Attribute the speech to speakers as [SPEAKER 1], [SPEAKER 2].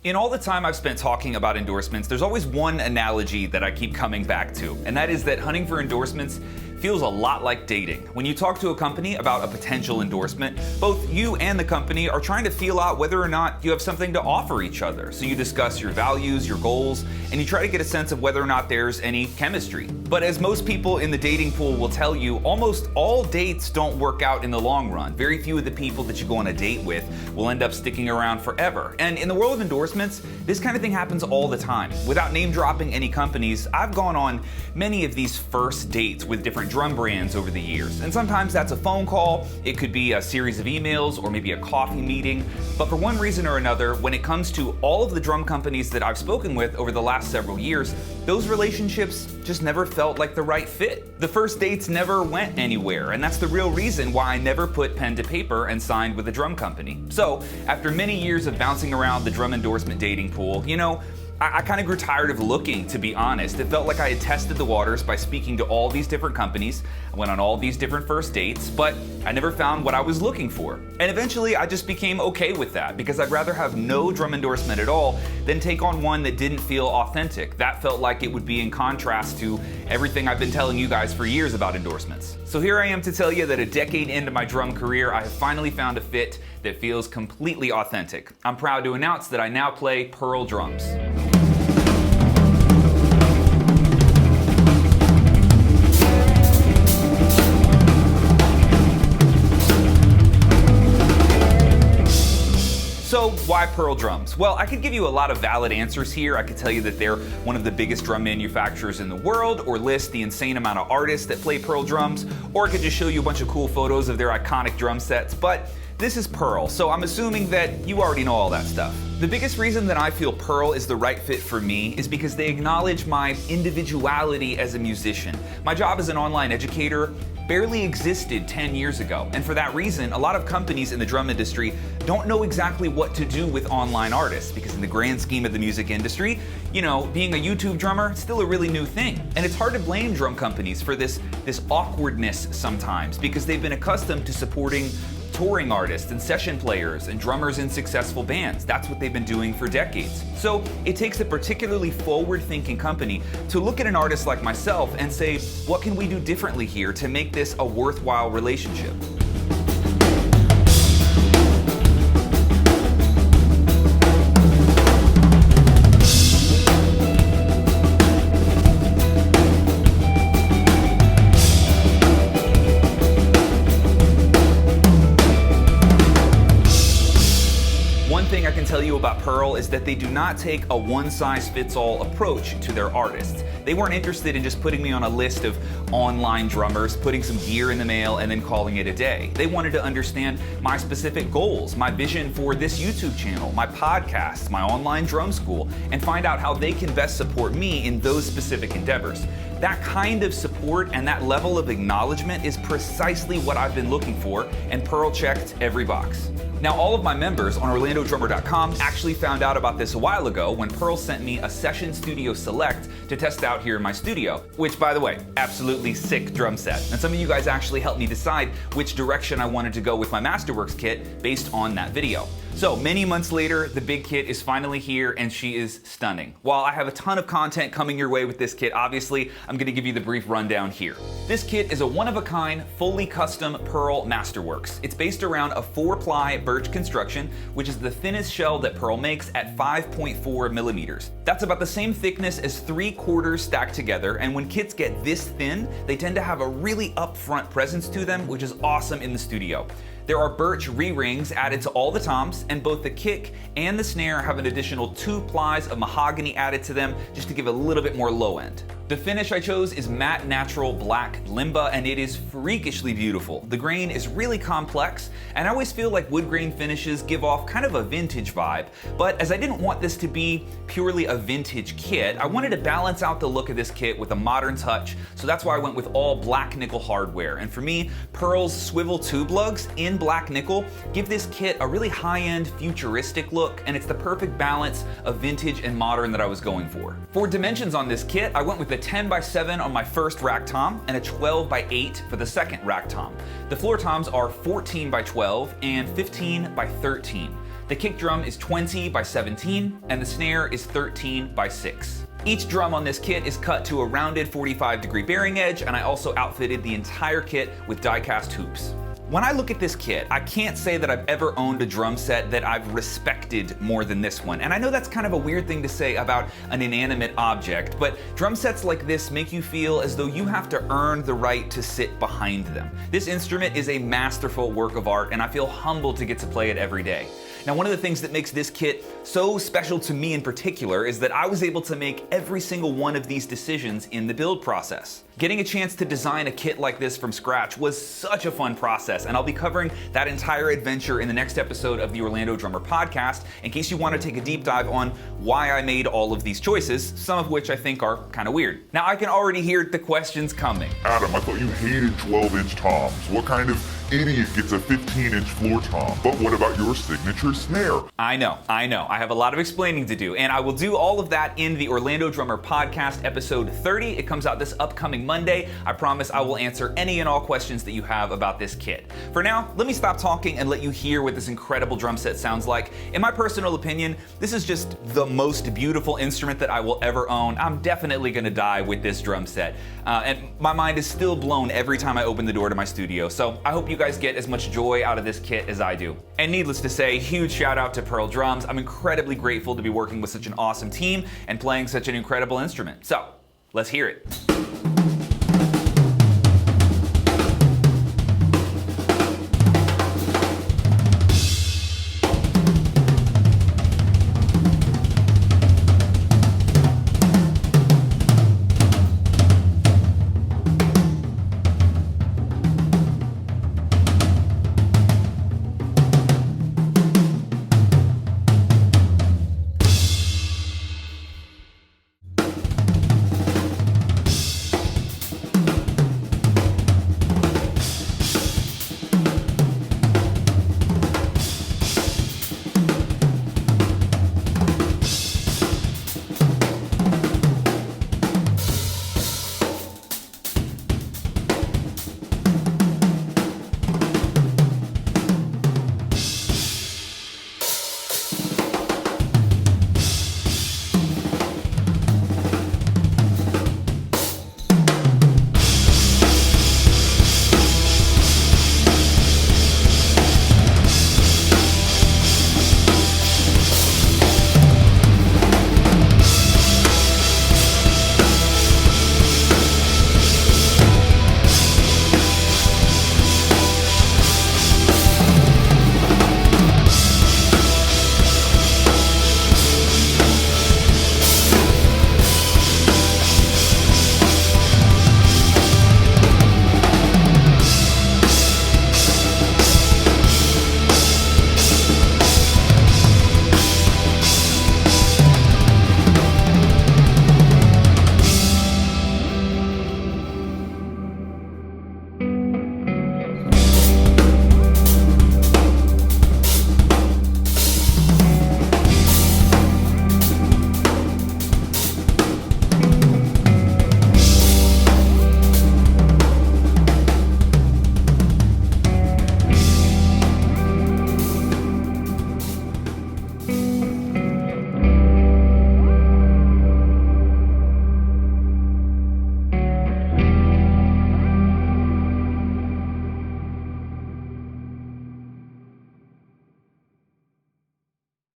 [SPEAKER 1] In all the time I've spent talking about endorsements, there's always one analogy that I keep coming back to, and that is that hunting for endorsements feels a lot like dating. When you talk to a company about a potential endorsement, both you and the company are trying to feel out whether or not you have something to offer each other. So you discuss your values, your goals, and you try to get a sense of whether or not there's any chemistry. But as most people in the dating pool will tell you, almost all dates don't work out in the long run. Very few of the people that you go on a date with will end up sticking around forever. And in the world of endorsements, this kind of thing happens all the time. Without name dropping any companies, I've gone on many of these first dates with different drum brands over the years. And sometimes that's a phone call, it could be a series of emails, or maybe a coffee meeting. But for one reason or another, when it comes to all of the drum companies that I've spoken with over the last several years, those relationships just never felt like the right fit. The first dates never went anywhere, and that's the real reason why I never put pen to paper and signed with a drum company. So, after many years of bouncing around the drum endorsement dating pool, I kind of grew tired of looking, to be honest. It felt like I had tested the waters by speaking to all these different companies. I went on all these different first dates, but I never found what I was looking for. And eventually I just became okay with that, because I'd rather have no drum endorsement at all than take on one that didn't feel authentic. That felt like it would be in contrast to everything I've been telling you guys for years about endorsements. So here I am to tell you that a decade into my drum career, I have finally found a fit that feels completely authentic. I'm proud to announce that I now play Pearl drums. So why Pearl drums? Well, I could give you a lot of valid answers here. I could tell you that they're one of the biggest drum manufacturers in the world, or list the insane amount of artists that play Pearl drums, or I could just show you a bunch of cool photos of their iconic drum sets, but this is Pearl, so I'm assuming that you already know all that stuff. The biggest reason that I feel Pearl is the right fit for me is because they acknowledge my individuality as a musician. My job as an online educator barely existed 10 years ago, and for that reason, a lot of companies in the drum industry don't know exactly what to do with online artists, because in the grand scheme of the music industry, being a YouTube drummer, it's still a really new thing. And it's hard to blame drum companies for this awkwardness sometimes, because they've been accustomed to supporting touring artists and session players and drummers in successful bands. That's what they've been doing for decades. So it takes a particularly forward-thinking company to look at an artist like myself and say, what can we do differently here to make this a worthwhile relationship? I can tell you about Pearl is that they do not take a one-size-fits-all approach to their artists. They weren't interested in just putting me on a list of online drummers, putting some gear in the mail, and then calling it a day. They wanted to understand my specific goals, my vision for this YouTube channel, my podcasts, my online drum school, and find out how they can best support me in those specific endeavors. That kind of support and that level of acknowledgement is precisely what I've been looking for, and Pearl checked every box. Now, all of my members on OrlandoDrummer.com actually found out about this a while ago when Pearl sent me a Session Studio Select to test out here in my studio, which, by the way, absolutely sick drum set. And some of you guys actually helped me decide which direction I wanted to go with my Masterworks kit based on that video. So many months later, the big kit is finally here, and she is stunning. While I have a ton of content coming your way with this kit, obviously, I'm gonna give you the brief rundown here. This kit is a one-of-a-kind, fully custom Pearl Masterworks. It's based around a 4-ply birch construction, which is the thinnest shell that Pearl makes at 5.4 millimeters. That's about the same thickness as 3 quarters stacked together, and when kits get this thin, they tend to have a really upfront presence to them, which is awesome in the studio. There are birch re-rings added to all the toms, and both the kick and the snare have an additional 2 plies of mahogany added to them just to give a little bit more low end. The finish I chose is matte natural black limba, and it is freakishly beautiful. The grain is really complex, and I always feel like wood grain finishes give off kind of a vintage vibe. But as I didn't want this to be purely a vintage kit, I wanted to balance out the look of this kit with a modern touch, so that's why I went with all black nickel hardware. And for me, Pearl's swivel tube lugs in black nickel give this kit a really high-end futuristic look, and it's the perfect balance of vintage and modern that I was going for. For dimensions on this kit, I went with a 10x7 on my first rack tom and a 12x8 for the second rack tom. The floor toms are 14x12 and 15x13. The kick drum is 20 by 17 and the snare is 13 by 6. Each drum on this kit is cut to a rounded 45-degree bearing edge, and I also outfitted the entire kit with die-cast hoops. When I look at this kit, I can't say that I've ever owned a drum set that I've respected more than this one. And I know that's kind of a weird thing to say about an inanimate object, but drum sets like this make you feel as though you have to earn the right to sit behind them. This instrument is a masterful work of art, and I feel humbled to get to play it every day. Now, one of the things that makes this kit so special to me in particular is that I was able to make every single one of these decisions in the build process. Getting a chance to design a kit like this from scratch was such a fun process, and I'll be covering that entire adventure in the next episode of the Orlando Drummer Podcast, in case you want to take a deep dive on why I made all of these choices, some of which I think are kind of weird. Now, I can already hear the questions coming.
[SPEAKER 2] Adam, I thought you hated 12-inch toms. What kind of idiot gets a 15-inch floor tom? But what about your signature snare?
[SPEAKER 1] I know. I have a lot of explaining to do, and I will do all of that in the Orlando Drummer Podcast episode 30. It comes out this upcoming Monday. I promise I will answer any and all questions that you have about this kit. For now, let me stop talking and let you hear what this incredible drum set sounds like. In my personal opinion, this is just the most beautiful instrument that I will ever own. I'm definitely gonna die with this drum set. And my mind is still blown every time I open the door to my studio, so I hope you guys get as much joy out of this kit as I do. And needless to say, huge shout out to Pearl Drums. I'm incredibly grateful to be working with such an awesome team and playing such an incredible instrument. So, let's hear it.